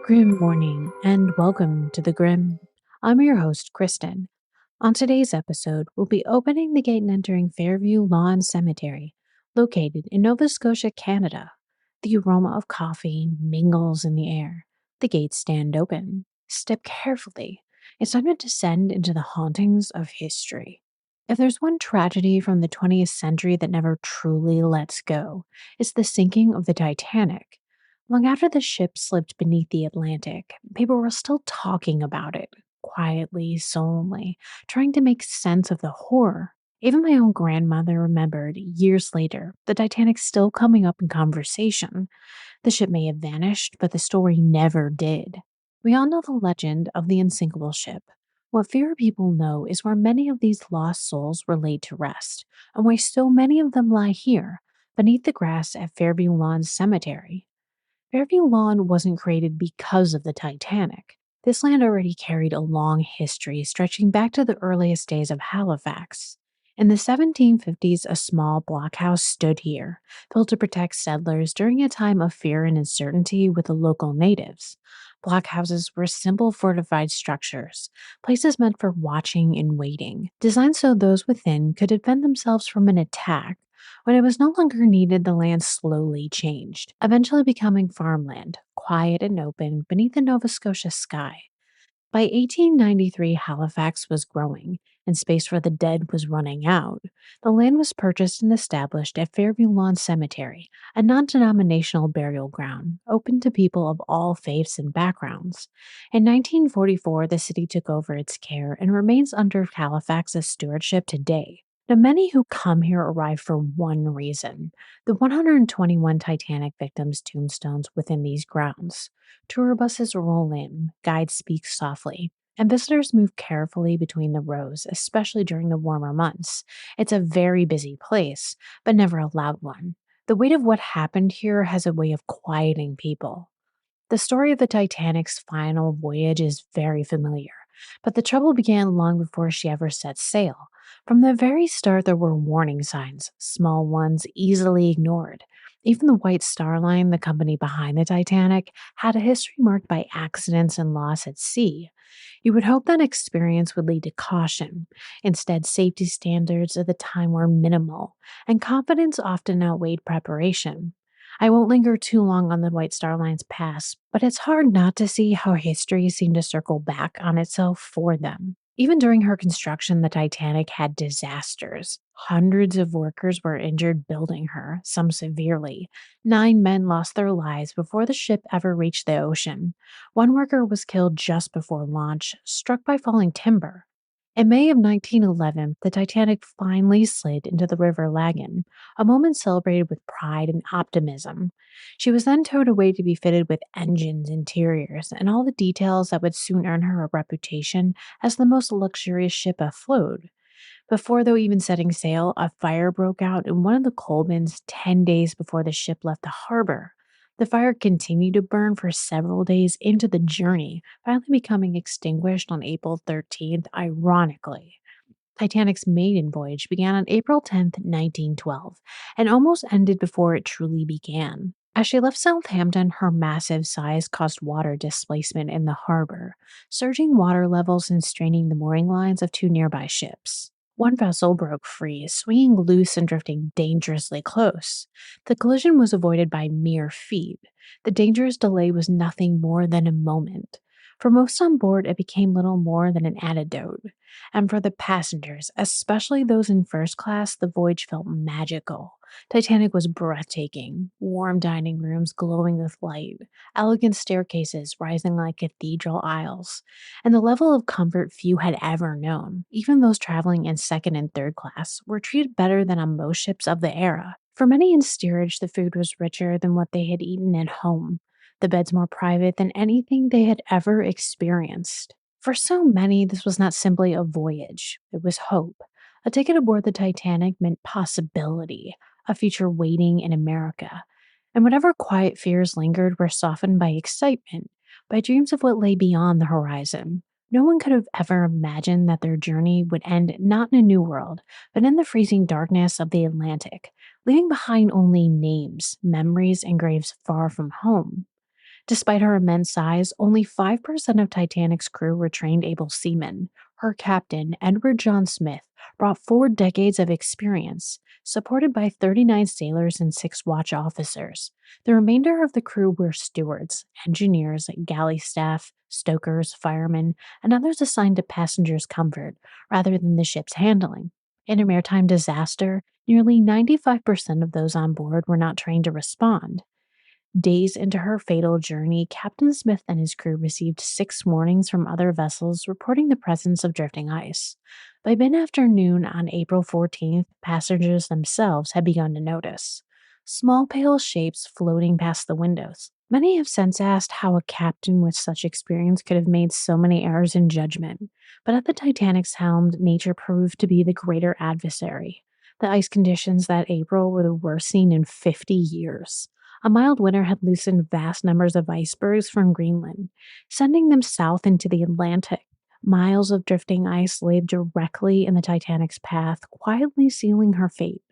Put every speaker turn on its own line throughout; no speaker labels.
Grim morning and welcome to the Grim. I'm your host, Kristin. On today's episode, we'll be opening the gate and entering Fairview Lawn Cemetery, located in Nova Scotia, Canada. The aroma of coffee mingles in the air. The gates stand open. Step carefully. It's time to descend into the hauntings of history. If there's one tragedy from the 20th century that never truly lets go, it's the sinking of the Titanic. Long after the ship slipped beneath the Atlantic, people were still talking about it, quietly, solemnly, trying to make sense of the horror. Even my own grandmother remembered, years later, the Titanic still coming up in conversation. The ship may have vanished, but the story never did. We all know the legend of the unsinkable ship. What fewer people know is where many of these lost souls were laid to rest, and why so many of them lie here, beneath the grass at Fairview Lawn Cemetery. Fairview Lawn wasn't created because of the Titanic. This land already carried a long history stretching back to the earliest days of Halifax. In the 1750s, a small blockhouse stood here, built to protect settlers during a time of fear and uncertainty with the local natives. Blockhouses were simple fortified structures, places meant for watching and waiting, designed so those within could defend themselves from an attack. When it was no longer needed, the land slowly changed, eventually becoming farmland, quiet and open beneath the Nova Scotia sky. By 1893, Halifax was growing, and space for the dead was running out. The land was purchased and established at Fairview Lawn Cemetery, a non denominational burial ground open to people of all faiths and backgrounds. In 1944, the city took over its care and remains under Halifax's stewardship today. Now, many who come here arrive for one reason: the 121 Titanic victims' tombstones within these grounds. Tour buses roll in, guides speak softly, and visitors move carefully between the rows, especially during the warmer months. It's a very busy place, but never a loud one. The weight of what happened here has a way of quieting people. The story of the Titanic's final voyage is very familiar, but the trouble began long before she ever set sail. From the very start, there were warning signs, small ones easily ignored. Even the White Star Line, the company behind the Titanic, had a history marked by accidents and loss at sea. You would hope that experience would lead to caution. Instead, safety standards at the time were minimal, and confidence often outweighed preparation. I won't linger too long on the White Star Line's past, but it's hard not to see how history seemed to circle back on itself for them. Even during her construction, the Titanic had disasters. Hundreds of workers were injured building her, some severely. 9 men lost their lives before the ship ever reached the ocean. One worker was killed just before launch, struck by falling timber. In May of 1911, the Titanic finally slid into the River Lagan, a moment celebrated with pride and optimism. She was then towed away to be fitted with engines, interiors, and all the details that would soon earn her a reputation as the most luxurious ship afloat. Before, though, even setting sail, a fire broke out in one of the coal bins 10 days before the ship left the harbor. The fire continued to burn for several days into the journey, finally becoming extinguished on April 13th, ironically. Titanic's maiden voyage began on April 10th, 1912, and almost ended before it truly began. As she left Southampton, her massive size caused water displacement in the harbor, surging water levels and straining the mooring lines of two nearby ships. One vessel broke free, swinging loose and drifting dangerously close. The collision was avoided by mere feet. The dangerous delay was nothing more than a moment. For most on board, it became little more than an antidote. And for the passengers, especially those in first class, the voyage felt magical. Titanic was breathtaking, warm dining rooms glowing with light, elegant staircases rising like cathedral aisles, and the level of comfort few had ever known. Even those traveling in second and third class were treated better than on most ships of the era. For many in steerage, the food was richer than what they had eaten at home, the beds more private than anything they had ever experienced. For so many, this was not simply a voyage, it was hope. A ticket aboard the Titanic meant possibility, a future waiting in America. And whatever quiet fears lingered were softened by excitement, by dreams of what lay beyond the horizon. No one could have ever imagined that their journey would end not in a new world, but in the freezing darkness of the Atlantic, leaving behind only names, memories, and graves far from home. Despite her immense size, only 5% of Titanic's crew were trained able seamen. Her captain, Edward John Smith, brought 4 decades of experience, supported by 39 sailors and 6 watch officers. The remainder of the crew were stewards, engineers, galley staff, stokers, firemen, and others assigned to passengers' comfort rather than the ship's handling. In a maritime disaster, nearly 95% of those on board were not trained to respond. Days into her fatal journey, Captain Smith and his crew received 6 warnings from other vessels reporting the presence of drifting ice. By mid afternoon on April 14th, passengers themselves had begun to notice small pale shapes floating past the windows. Many have since asked how a captain with such experience could have made so many errors in judgment, but at the Titanic's helm, nature proved to be the greater adversary. The ice conditions that April were the worst seen in 50 years. A mild winter had loosened vast numbers of icebergs from Greenland, sending them south into the Atlantic. Miles of drifting ice laid directly in the Titanic's path, quietly sealing her fate.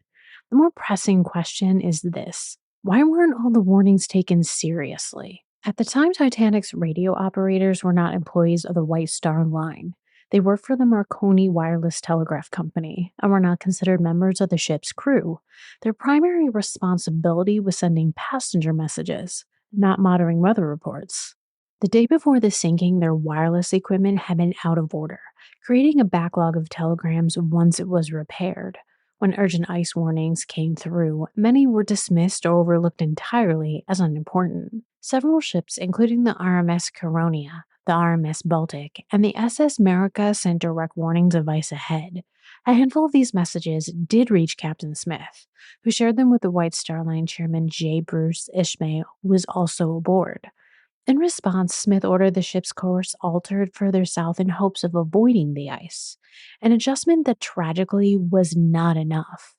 The more pressing question is this: why weren't all the warnings taken seriously? At the time, Titanic's radio operators were not employees of the White Star Line. They worked for the Marconi Wireless Telegraph Company and were not considered members of the ship's crew. Their primary responsibility was sending passenger messages, not monitoring weather reports. The day before the sinking, their wireless equipment had been out of order, creating a backlog of telegrams once it was repaired. When urgent ice warnings came through, many were dismissed or overlooked entirely as unimportant. Several ships, including the RMS Caronia, the RMS Baltic, and the SS Marica, sent direct warnings of ice ahead. A handful of these messages did reach Captain Smith, who shared them with the White Star Line chairman J. Bruce Ishmael, who was also aboard. In response, Smith ordered the ship's course altered further south in hopes of avoiding the ice, an adjustment that tragically was not enough.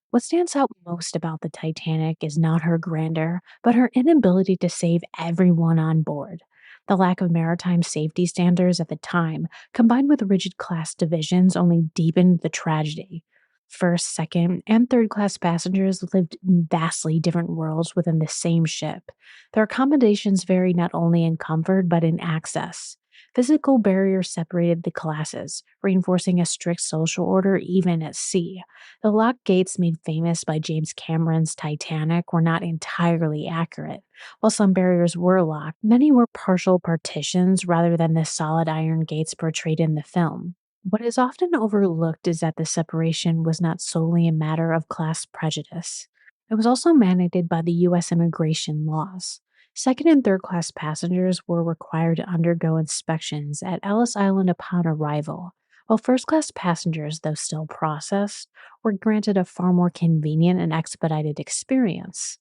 What stands out most about the Titanic is not her grandeur, but her inability to save everyone on board. The lack of maritime safety standards at the time, combined with rigid class divisions, only deepened the tragedy. First, second, and third class passengers lived in vastly different worlds within the same ship. Their accommodations varied not only in comfort but in access. Physical barriers separated the classes, reinforcing a strict social order even at sea. The locked gates made famous by James Cameron's Titanic were not entirely accurate. While some barriers were locked, many were partial partitions rather than the solid iron gates portrayed in the film. What is often overlooked is that the separation was not solely a matter of class prejudice. It was also mandated by the U.S. immigration laws. Second and third class passengers were required to undergo inspections at Ellis Island upon arrival, while first class passengers, though still processed, were granted a far more convenient and expedited experience.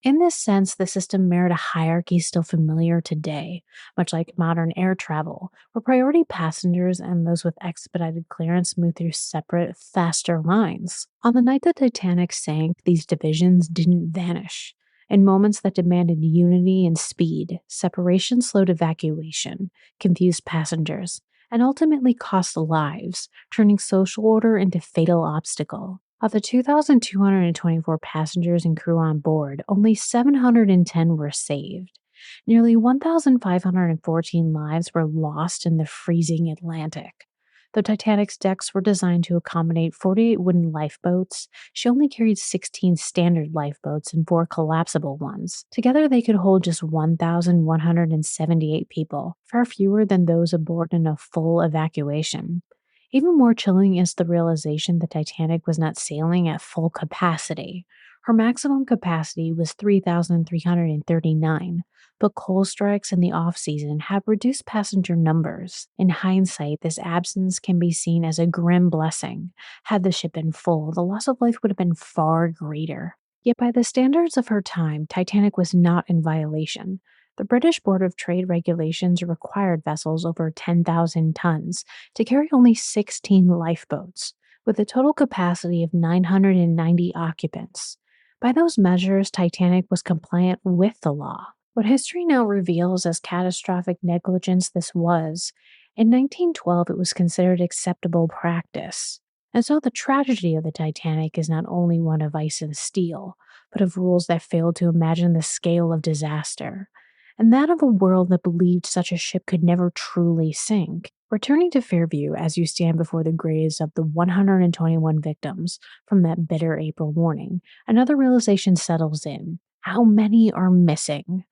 In this sense, the system mirrored a hierarchy still familiar today, much like modern air travel, where priority passengers and those with expedited clearance move through separate, faster lines. On the night the Titanic sank, these divisions didn't vanish. In moments that demanded unity and speed, separation slowed evacuation, confused passengers, and ultimately cost lives, turning social order into fatal obstacle. Of the 2,224 passengers and crew on board, only 710 were saved. Nearly 1,514 lives were lost in the freezing Atlantic. The Titanic's decks were designed to accommodate 48 wooden lifeboats. She only carried 16 standard lifeboats and 4 collapsible ones. Together, they could hold just 1,178 people, far fewer than those aboard in a full evacuation. Even more chilling is the realization the Titanic was not sailing at full capacity. Her maximum capacity was 3,339, but coal strikes in the off-season have reduced passenger numbers. In hindsight, this absence can be seen as a grim blessing. Had the ship been full, the loss of life would have been far greater. Yet by the standards of her time, Titanic was not in violation. The British Board of Trade regulations required vessels over 10,000 tons to carry only 16 lifeboats, with a total capacity of 990 occupants. By those measures, Titanic was compliant with the law. What history now reveals as catastrophic negligence this was, in 1912 it was considered acceptable practice. And so the tragedy of the Titanic is not only one of ice and steel, but of rules that failed to imagine the scale of disaster. and that of a world that believed such a ship could never truly sink. Returning to Fairview as you stand before the graves of the 121 victims from that bitter April morning, another realization settles in. How many are missing?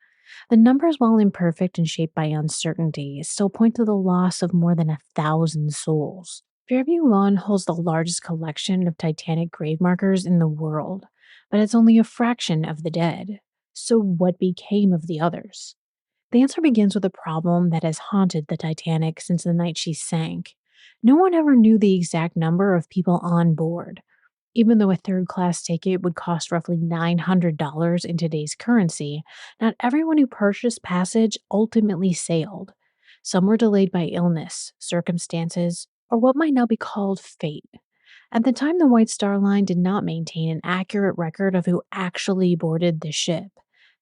The numbers, while imperfect and shaped by uncertainty, still point to the loss of more than 1,000 souls. Fairview Lawn holds the largest collection of Titanic grave markers in the world, but it's only a fraction of the dead. So, what became of the others? The answer begins with a problem that has haunted the Titanic since the night she sank. No one ever knew the exact number of people on board. Even though a third class ticket would cost roughly $900 in today's currency, not everyone who purchased passage ultimately sailed. Some were delayed by illness, circumstances, or what might now be called fate. At the time, the White Star Line did not maintain an accurate record of who actually boarded the ship.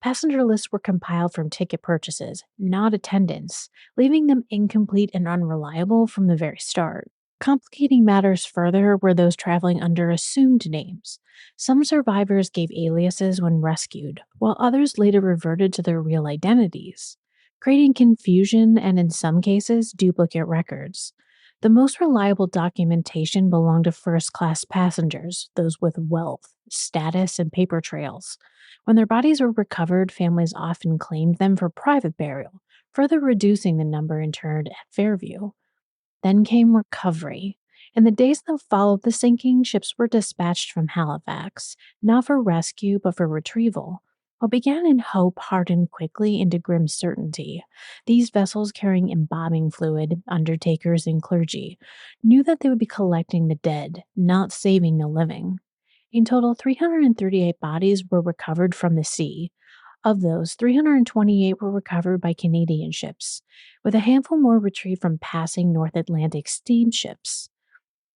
Passenger lists were compiled from ticket purchases, not attendance, leaving them incomplete and unreliable from the very start. Complicating matters further were those traveling under assumed names. Some survivors gave aliases when rescued, while others later reverted to their real identities, creating confusion and, in some cases, duplicate records. The most reliable documentation belonged to first class passengers, those with wealth, status, and paper trails. When their bodies were recovered, families often claimed them for private burial, further reducing the number interred at Fairview. Then came recovery. In the days that followed the sinking, ships were dispatched from Halifax, not for rescue but for retrieval. What began in hope hardened quickly into grim certainty. These vessels carrying embalming fluid, undertakers, and clergy knew that they would be collecting the dead, not saving the living. In total, 338 bodies were recovered from the sea. Of those, 328 were recovered by Canadian ships, with a handful more retrieved from passing North Atlantic steamships.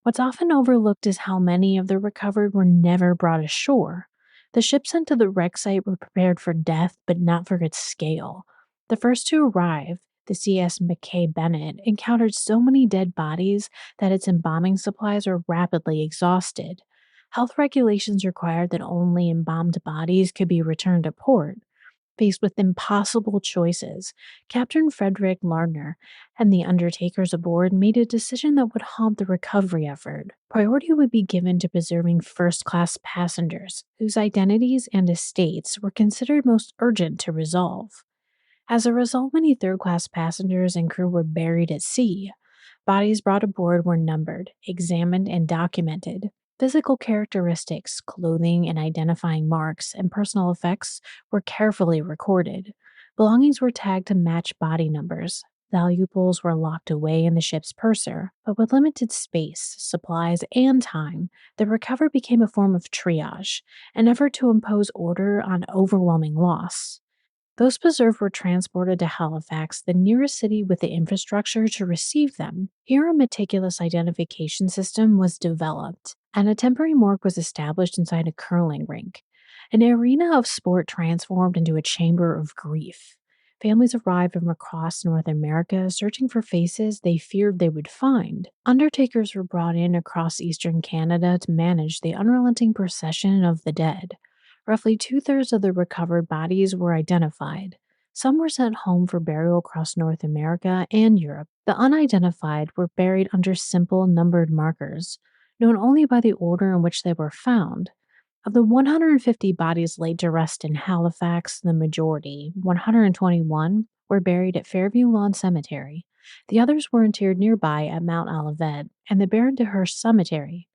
What's often overlooked is how many of the recovered were never brought ashore. The ships sent to the wreck site were prepared for death, but not for its scale. The first to arrive, the CS McKay Bennett, encountered so many dead bodies that its embalming supplies were rapidly exhausted. Health regulations required that only embalmed bodies could be returned to port. Faced with impossible choices, Captain Frederick Lardner and the undertakers aboard made a decision that would haunt the recovery effort. Priority would be given to preserving first class passengers, whose identities and estates were considered most urgent to resolve. As a result, many third class passengers and crew were buried at sea. Bodies brought aboard were numbered, examined, and documented. Physical characteristics, clothing and identifying marks, and personal effects were carefully recorded. Belongings were tagged to match body numbers. Valuables were locked away in the ship's purser, but with limited space, supplies, and time, the recovery became a form of triage, an effort to impose order on overwhelming loss. Those preserved were transported to Halifax, the nearest city with the infrastructure to receive them. Here, a meticulous identification system was developed, and a temporary morgue was established inside a curling rink. An arena of sport transformed into a chamber of grief. Families arrived from across North America searching for faces they feared they would find. Undertakers were brought in across eastern Canada to manage the unrelenting procession of the dead. Roughly two-thirds of the recovered bodies were identified. Some were sent home for burial across North America and Europe. The unidentified were buried under simple numbered markers, known only by the order in which they were found. Of the 150 bodies laid to rest in Halifax, the majority, 121, were buried at Fairview Lawn Cemetery. The others were interred nearby at Mount Olivet and the Baron-de-Hirsch Cemetery.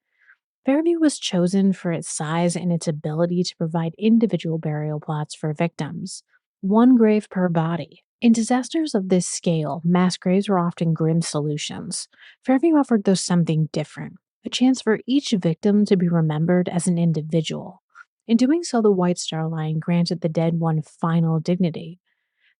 Fairview was chosen for its size and its ability to provide individual burial plots for victims, one grave per body. In disasters of this scale, mass graves were often grim solutions. Fairview offered those something different, a chance for each victim to be remembered as an individual. In doing so, the White Star Line granted the dead one final dignity.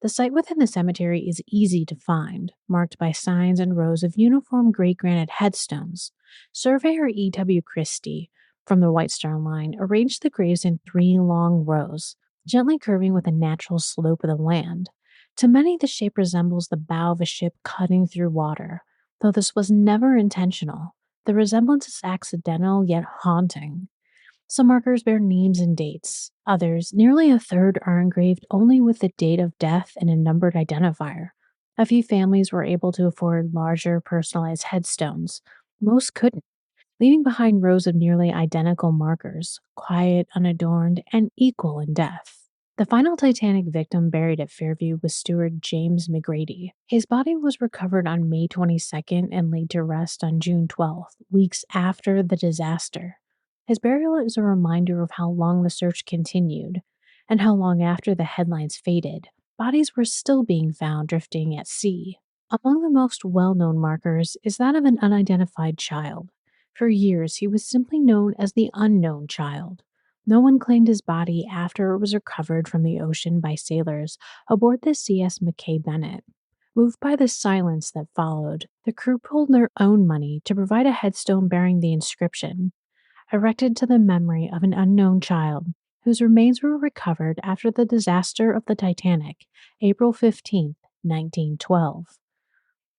The site within the cemetery is easy to find, marked by signs and rows of uniform gray granite headstones. Surveyor E.W. Christie, from the White Star Line, arranged the graves in 3 long rows, gently curving with a natural slope of the land. To many, the shape resembles the bow of a ship cutting through water. Though this was never intentional, the resemblance is accidental yet haunting. Some markers bear names and dates. Others, nearly a third, are engraved only with the date of death and a numbered identifier. A few families were able to afford larger, personalized headstones. Most couldn't, leaving behind rows of nearly identical markers, quiet, unadorned, and equal in death. The final Titanic victim buried at Fairview was steward James McGrady. His body was recovered on May 22nd and laid to rest on June 12th, weeks after the disaster. His burial is a reminder of how long the search continued, and how long after the headlines faded, bodies were still being found drifting at sea. Among the most well known markers is that of an unidentified child. For years, he was simply known as the unknown child. No one claimed his body after it was recovered from the ocean by sailors aboard the CS Mackay Bennett. Moved by the silence that followed, the crew pulled their own money to provide a headstone bearing the inscription, erected to the memory of an unknown child, whose remains were recovered after the disaster of the Titanic, April 15, 1912.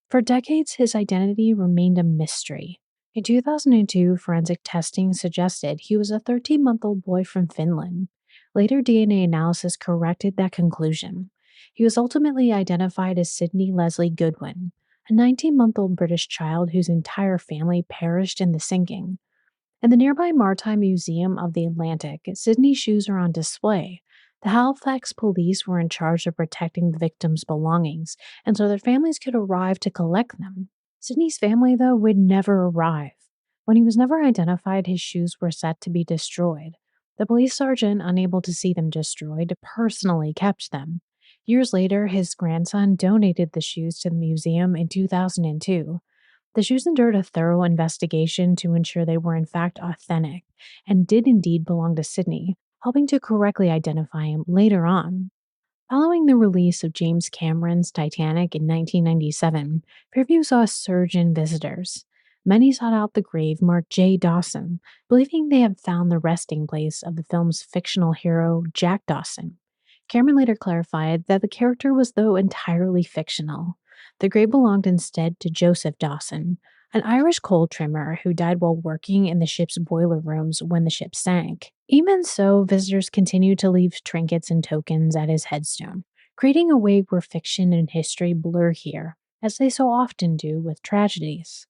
For decades, his identity remained a mystery. In 2002, forensic testing suggested he was a 13-month-old boy from Finland. Later DNA analysis corrected that conclusion. He was ultimately identified as Sidney Leslie Goodwin, a 19-month-old British child whose entire family perished in the sinking. In the nearby Maritime Museum of the Atlantic, Sydney's shoes are on display. The Halifax police were in charge of protecting the victims' belongings, and so their families could arrive to collect them. Sydney's family, though, would never arrive. When he was never identified, his shoes were set to be destroyed. The police sergeant, unable to see them destroyed, personally kept them. Years later, his grandson donated the shoes to the museum in 2002. The shoes endured a thorough investigation to ensure they were in fact authentic and did indeed belong to Sydney, helping to correctly identify him later on. Following the release of James Cameron's Titanic in 1997, Fairview saw a surge in visitors. Many sought out the grave marked J. Dawson, believing they had found the resting place of the film's fictional hero, Jack Dawson. Cameron later clarified that the character was, though, entirely fictional. The grave belonged instead to Joseph Dawson, an Irish coal trimmer who died while working in the ship's boiler rooms when the ship sank. Even so, visitors continued to leave trinkets and tokens at his headstone, creating a wave where fiction and history blur here, as they so often do with tragedies.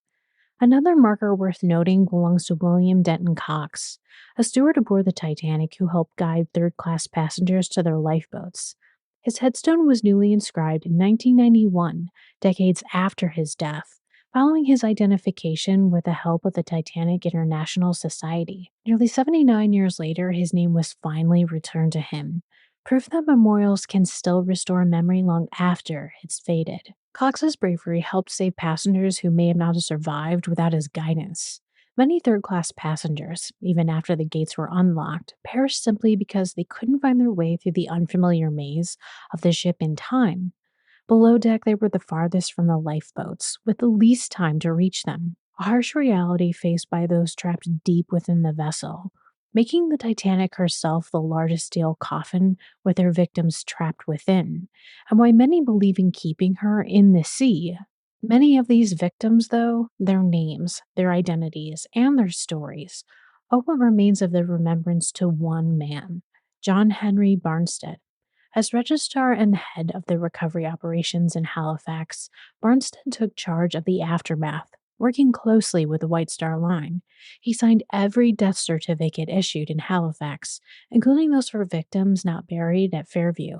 Another marker worth noting belongs to William Denton Cox, a steward aboard the Titanic who helped guide third-class passengers to their lifeboats. His headstone was newly inscribed in 1991, decades after his death, following his identification with the help of the Titanic International Society. Nearly 79 years later, his name was finally returned to him, proof that memorials can still restore memory long after it's faded. Cox's bravery helped save passengers who may have not survived without his guidance. Many third-class passengers, even after the gates were unlocked, perished simply because they couldn't find their way through the unfamiliar maze of the ship in time. Below deck, they were the farthest from the lifeboats, with the least time to reach them, a harsh reality faced by those trapped deep within the vessel, making the Titanic herself the largest steel coffin with her victims trapped within, and why many believe in keeping her in the sea. Many of these victims, though, their names, their identities, and their stories owe what remains of their remembrance to one man, John Henry Barnstead. As registrar and head of the recovery operations in Halifax, Barnstead took charge of the aftermath, working closely with the White Star Line. He signed every death certificate issued in Halifax, including those for victims not buried at Fairview.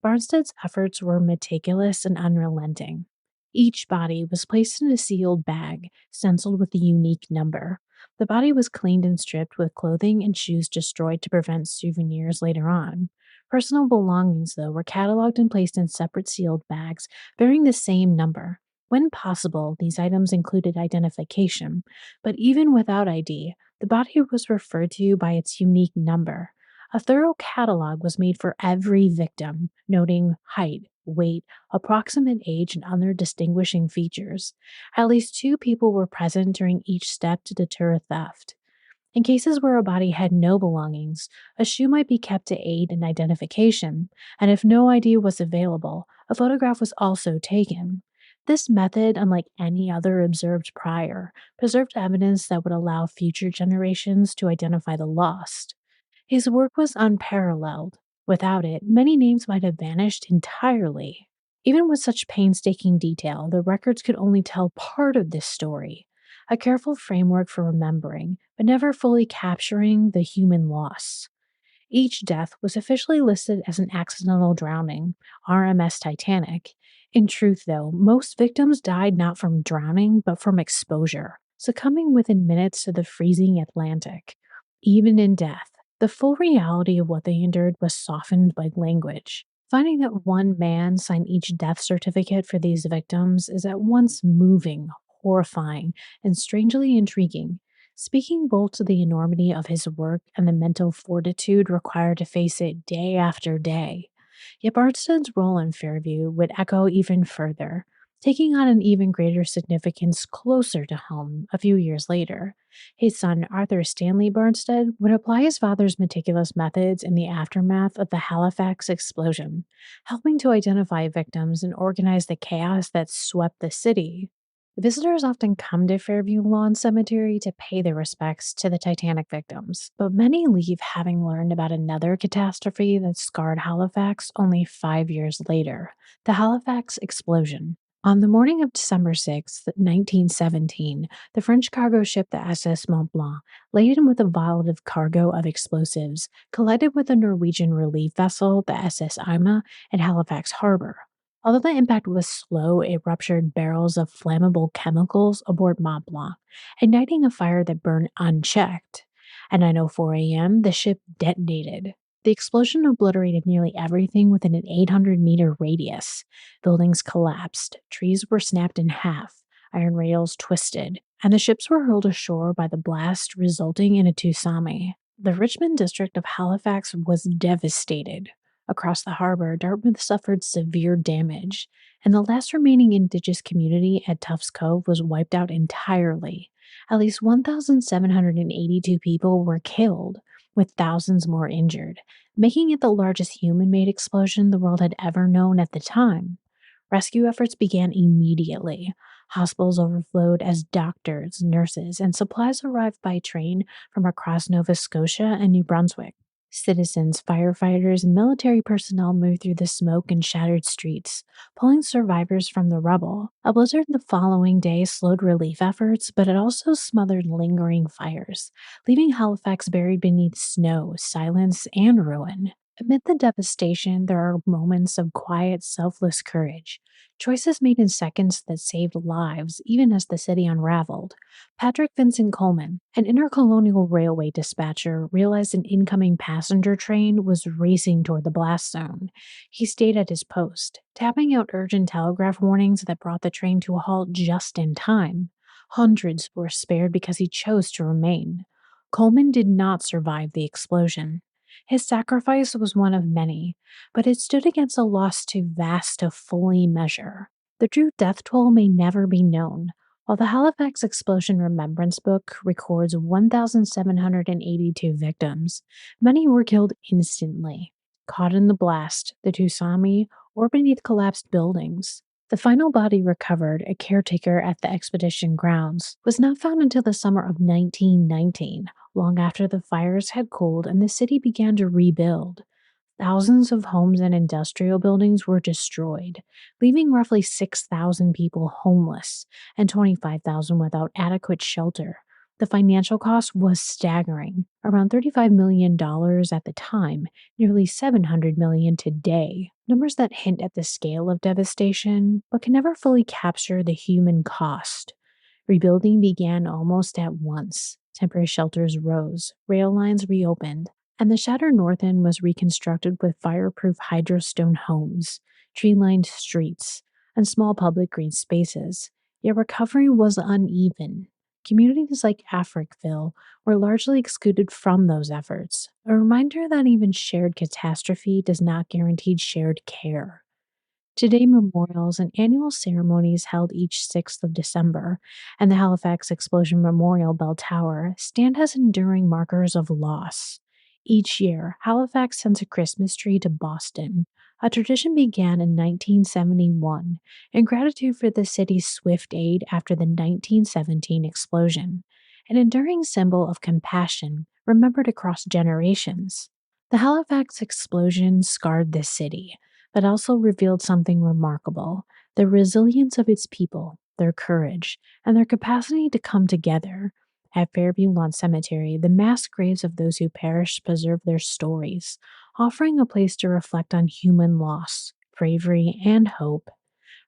Barnstead's efforts were meticulous and unrelenting. Each body was placed in a sealed bag, stenciled with a unique number. The body was cleaned and stripped with clothing and shoes destroyed to prevent souvenirs later on. Personal belongings, though, were cataloged and placed in separate sealed bags bearing the same number. When possible, these items included identification, but even without ID, the body was referred to by its unique number. A thorough catalog was made for every victim, noting height, weight, approximate age, and other distinguishing features. At least 2 people were present during each step to deter theft. In cases where a body had no belongings, a shoe might be kept to aid in identification, and if no ID was available, a photograph was also taken. This method, unlike any other observed prior, preserved evidence that would allow future generations to identify the lost. His work was unparalleled. Without it, many names might have vanished entirely. Even with such painstaking detail, the records could only tell part of this story, a careful framework for remembering, but never fully capturing the human loss. Each death was officially listed as an accidental drowning, RMS Titanic. In truth, though, most victims died not from drowning, but from exposure, succumbing within minutes to the freezing Atlantic. Even in death, the full reality of what they endured was softened by language. Finding that one man signed each death certificate for these victims is at once moving, horrifying, and strangely intriguing, speaking both to the enormity of his work and the mental fortitude required to face it day after day. Yet Barnstead's role in Fairview would echo even further, taking on an even greater significance closer to home a few years later. His son, Arthur Stanley Barnstead, would apply his father's meticulous methods in the aftermath of the Halifax Explosion, helping to identify victims and organize the chaos that swept the city. Visitors often come to Fairview Lawn Cemetery to pay their respects to the Titanic victims, but many leave having learned about another catastrophe that scarred Halifax only 5 years later, the Halifax Explosion. On the morning of December 6th, 1917, the French cargo ship the SS Mont Blanc, laden with a volatile cargo of explosives, collided with a Norwegian relief vessel, the SS Ima, at Halifax Harbour. Although the impact was slow, it ruptured barrels of flammable chemicals aboard Mont Blanc, igniting a fire that burned unchecked. At 9:04 a.m., the ship detonated. The explosion obliterated nearly everything within an 800-meter radius. Buildings collapsed, trees were snapped in half, iron rails twisted, and the ships were hurled ashore by the blast, resulting in a tsunami. The Richmond district of Halifax was devastated. Across the harbor, Dartmouth suffered severe damage, and the last remaining indigenous community at Tufts Cove was wiped out entirely. At least 1,782 people were killed, with thousands more injured, making it the largest human made explosion the world had ever known at the time. Rescue efforts began immediately. Hospitals overflowed as doctors, nurses, and supplies arrived by train from across Nova Scotia and New Brunswick. Citizens, firefighters, and military personnel moved through the smoke and shattered streets, pulling survivors from the rubble. A blizzard the following day slowed relief efforts, but it also smothered lingering fires, leaving Halifax buried beneath snow, silence, and ruin. Amid the devastation, there are moments of quiet, selfless courage. Choices made in seconds that saved lives, even as the city unraveled. Patrick Vincent Coleman, an intercolonial railway dispatcher, realized an incoming passenger train was racing toward the blast zone. He stayed at his post, tapping out urgent telegraph warnings that brought the train to a halt just in time. Hundreds were spared because he chose to remain. Coleman did not survive the explosion. His sacrifice was one of many, but it stood against a loss too vast to fully measure. The true death toll may never be known. While the Halifax Explosion Remembrance Book records 1,782 victims, many were killed instantly, caught in the blast, the tsunami, or beneath collapsed buildings. The final body recovered, a caretaker at the expedition grounds, was not found until the summer of 1919, long after the fires had cooled and the city began to rebuild. Thousands of homes and industrial buildings were destroyed, leaving roughly 6,000 people homeless and 25,000 without adequate shelter. The financial cost was staggering, around $35 million at the time, nearly $700 million today. Numbers that hint at the scale of devastation, but can never fully capture the human cost. Rebuilding began almost at once. Temporary shelters rose, rail lines reopened, and the shattered north end was reconstructed with fireproof hydrostone homes, tree-lined streets, and small public green spaces. Yet recovery was uneven. Communities like Africville were largely excluded from those efforts, a reminder that even shared catastrophe does not guarantee shared care. Today, memorials and annual ceremonies held each 6th of December, and the Halifax Explosion Memorial Bell Tower stand as enduring markers of loss. Each year, Halifax sends a Christmas tree to Boston, A tradition began in 1971 in gratitude for the city's swift aid after the 1917 explosion, an enduring symbol of compassion remembered across generations. The Halifax explosion scarred the city, but also revealed something remarkable: the resilience of its people, their courage, and their capacity to come together. At Fairview Lawn Cemetery, the mass graves of those who perished preserve their stories, offering a place to reflect on human loss, bravery, and hope.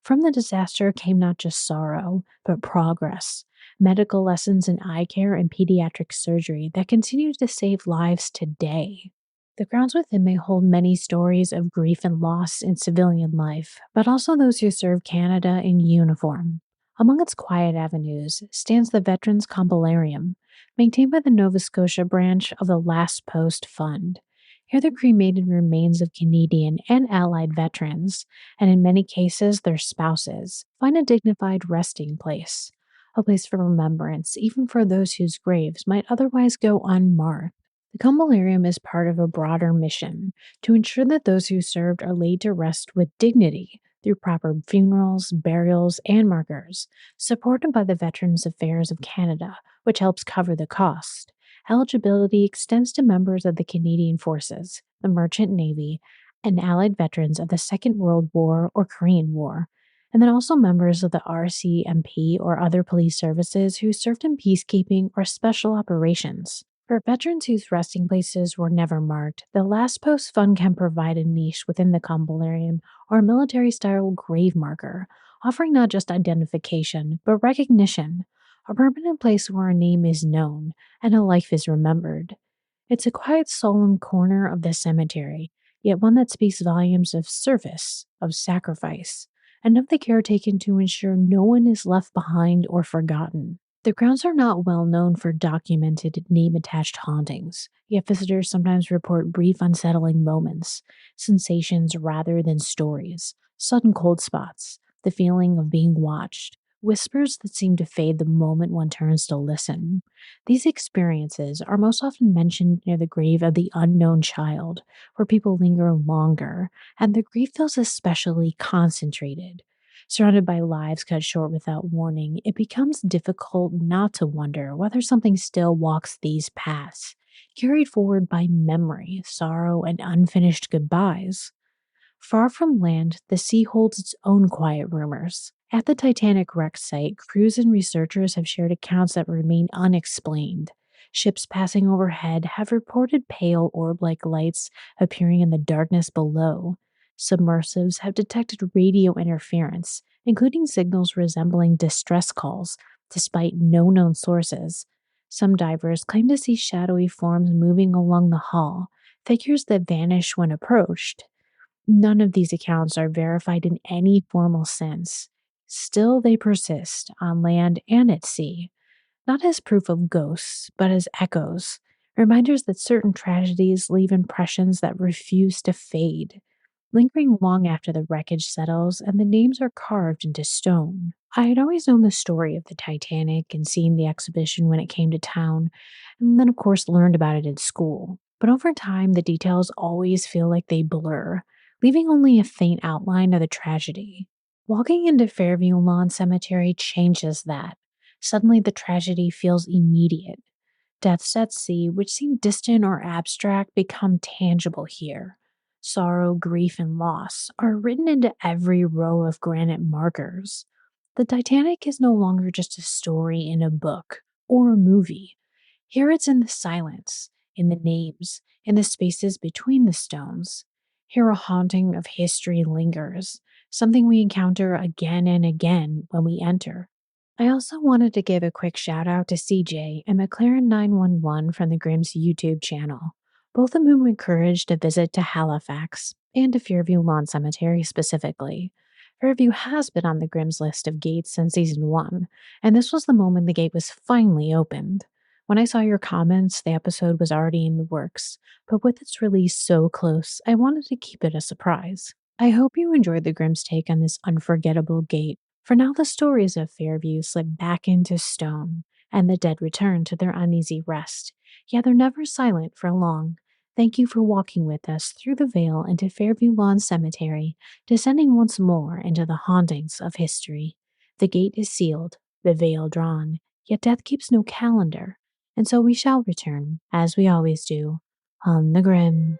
From the disaster came not just sorrow, but progress, medical lessons in eye care and pediatric surgery that continue to save lives today. The grounds within may hold many stories of grief and loss in civilian life, but also those who serve Canada in uniform. Among its quiet avenues stands the Veterans Combolarium, maintained by the Nova Scotia branch of the Last Post Fund. Here, the cremated remains of Canadian and Allied veterans, and in many cases their spouses, find a dignified resting place, a place for remembrance, even for those whose graves might otherwise go unmarked. The Combolarium is part of a broader mission to ensure that those who served are laid to rest with dignity through proper funerals, burials, and markers, supported by the Veterans Affairs of Canada, which helps cover the cost. Eligibility extends to members of the Canadian Forces, the Merchant Navy, and Allied veterans of the Second World War or Korean War, and then also members of the RCMP or other police services who served in peacekeeping or special operations. For veterans whose resting places were never marked, the Last Post Fund can provide a niche within the Combolarium or a military style grave marker, offering not just identification, but recognition, a permanent place where a name is known and a life is remembered. It's a quiet, solemn corner of the cemetery, yet one that speaks volumes of service, of sacrifice, and of the care taken to ensure no one is left behind or forgotten. The grounds are not well known for documented name attached hauntings, yet visitors sometimes report brief, unsettling moments, sensations rather than stories, sudden cold spots, the feeling of being watched, whispers that seem to fade the moment one turns to listen. These experiences are most often mentioned near the grave of the unknown child, where people linger longer, and the grief feels especially concentrated. Surrounded by lives cut short without warning, it becomes difficult not to wonder whether something still walks these paths, carried forward by memory, sorrow, and unfinished goodbyes. Far from land, the sea holds its own quiet rumors. At the Titanic wreck site, crews and researchers have shared accounts that remain unexplained. Ships passing overhead have reported pale orb like lights appearing in the darkness below. Submersives have detected radio interference, including signals resembling distress calls, despite no known sources. Some divers claim to see shadowy forms moving along the hull, figures that vanish when approached. None of these accounts are verified in any formal sense. Still, they persist on land and at sea, not as proof of ghosts, but as echoes, reminders that certain tragedies leave impressions that refuse to fade, lingering long after the wreckage settles and the names are carved into stone. I had always known the story of the Titanic and seen the exhibition when it came to town, and then, of course, learned about it in school. But over time, the details always feel like they blur, leaving only a faint outline of the tragedy. Walking into Fairview Lawn Cemetery changes that. Suddenly, the tragedy feels immediate. Deaths at sea, which seem distant or abstract, become tangible here. Sorrow, grief, and loss are written into every row of granite markers. The Titanic is no longer just a story in a book or a movie. Here it's in the silence, in the names, in the spaces between the stones. Here a haunting of history lingers, something we encounter again and again when we enter. I also wanted to give a quick shout out to CJ and McLaren 911 from the Grimm's YouTube channel, both of whom encouraged a visit to Halifax and to Fairview Lawn Cemetery specifically. Fairview has been on the Grimm's list of gates since season 1, and this was the moment the gate was finally opened. When I saw your comments, the episode was already in the works, but with its release so close, I wanted to keep it a surprise. I hope you enjoyed the Grimm's take on this unforgettable gate. For now, the stories of Fairview slip back into stone, and the dead return to their uneasy rest. Yet they're never silent for long. Thank you for walking with us through the veil into Fairview Lawn Cemetery, descending once more into the hauntings of history. The gate is sealed, the veil drawn, yet death keeps no calendar, and so we shall return, as we always do, on the Grim.